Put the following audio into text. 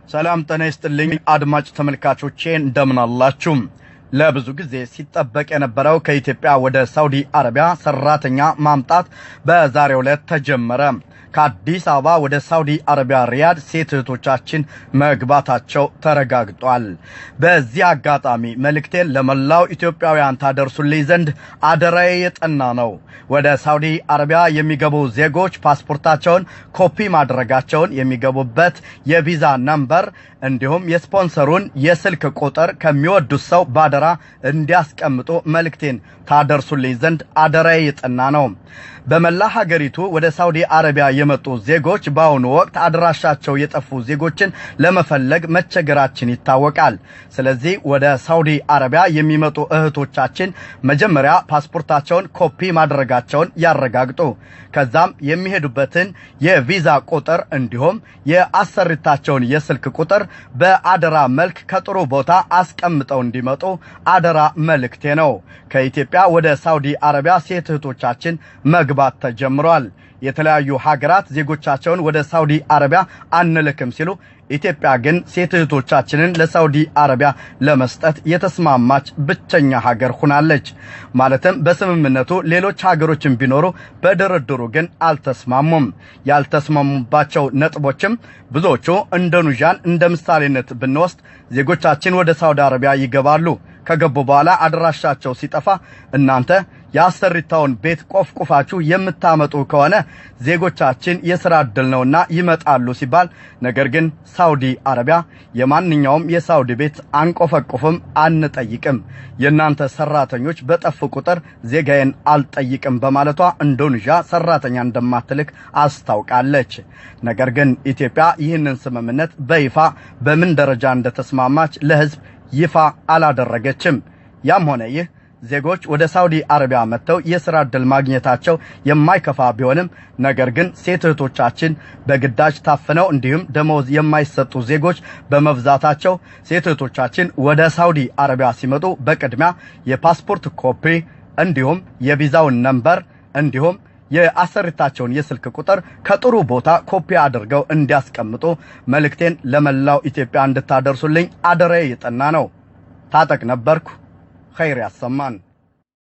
ሰላም ጤና ይስጥልኝ አድማጭ ተመልካቾቼ እንደምን አላችሁ ለብዙ ጊዜ ሲጠበቅ የነበረው ከኢትዮጵያ ወደ ሳውዲ አረቢያ ሰራተኛ ማምጣት በዛሬው ዕለት ተጀመረ ከአዲስ አበባ ወደ ሳውዲ አረቢያ ሪያድ ሴት እህቶቻችን መግባታቸው ተረጋግጧል በዚህ አጋጣሚ መልእክቴን ለመላው ኢትዮጵያውያን ታደርሱልኝ ዘንድ አደራዬ የጠና ነው ወደ ሳውዲ አረቢያ የሚገቡ ዜጎች ፓስፖርታቸውን ኮፒ ማድረጋቸውን የሚገቡበት የቪዛ ነምበር እንዲሁም የስፖንሰሩን የስልክ ቁጥር ከሚወዱት ሰው ባደራ እንዲያስቀምጡ መልእክቴን ታደርሱልኝ ዘንድ አደራዬ የጠና ነው በመላ ሀገሪቱ ወደ ሳውዲ አረቢያ የመጡ ዜጎች ባሁኑ ወቅት አድራሻቸው የጠፉ ዜጎችን ለመፈለግ መቸገራችን ይታወቃል ስለዚህ ወደ ሳውዲ አረቢያ የሚመጡ እህቶቻችን መጀመሪያ ፓስፖርታቸውን ኮፒ ማድረጋቸውን ያረጋግጡ ከዛም የሚሄዱበትን የቪዛ ቁጥር እንዲሁም የአሰሪታቸውን የስልክ ቁጥር በአደራ መልክ ከጥሩ ቦታ አስቀምጠው እንዲመጡ አደራ መልእክቴ ነው ከኢትዮጵያ ወደ ሳውዲ አረቢያ ሴት እህቶቻችን መግባት ተጀምሯል የተለያዩ ሀገራት ዜጎቻቸውን ወደ ሳውዲ አረቢያ አንልክም ሲሉ ኢትዮጵያ ግን ሴት እህቶቻችንን ለሳውዲ አረቢያ ለመስጠት የተስማማች ብቸኛ ሀገር ሆናለች ማለትም በስምምነቱ ሌሎች ሀገሮችን ቢኖሩ በድርድሩ ግን አልተስማሙም ያልተስማሙባቸው ነጥቦችም ብዙዎቹ እንደኑጃን እንደ ምሳሌነት ብንወስድ ዜጎቻችን ወደ ሳውዲ አረቢያ ይገባሉ ከገቡ በኋላ አድራሻቸው ሲጠፋ እናንተ ያሰሪታውን ቤት ቆፍቁፋችሁ የምታመጡ ከሆነ ዜጎቻችን የሥራ ዕድል ነውና ይመጣሉ ሲባል ነገር ግን ሳውዲ አረቢያ የማንኛውም የሳውዲ ቤት አንቆፈቁፍም አንጠይቅም የናንተ ሰራተኞች በጠፍ ቁጥር ዜጋዬን አልጠይቅም በማለቷ ኢንዶኔዥያ ሰራተኛ እንደማትልክ አስታውቃለች ነገር ግን ኢትዮጵያ ይህንን ስምምነት በይፋ በምን ደረጃ እንደተስማማች ለህዝብ ይፋ አላደረገችም ያም ሆነ ይህ ዜጎች ወደ ሳውዲ አረቢያ መጥተው የሥራ ዕድል ማግኘታቸው የማይከፋ ቢሆንም ነገር ግን ሴት እህቶቻችን በግዳጅ ታፍነው እንዲሁም ደሞዝ የማይሰጡ ዜጎች በመብዛታቸው ሴት እህቶቻችን ወደ ሳውዲ አረቢያ ሲመጡ በቅድሚያ የፓስፖርት ኮፒ እንዲሁም የቪዛውን ነምበር እንዲሁም የአሰሪታቸውን የስልክ ቁጥር ከጥሩ ቦታ ኮፒ አድርገው እንዲያስቀምጡ መልእክቴን ለመላው ኢትዮጵያ እንድታደርሱልኝ አደራዬ የጠና ነው ታጠቅ ነበርኩ خير يا السمان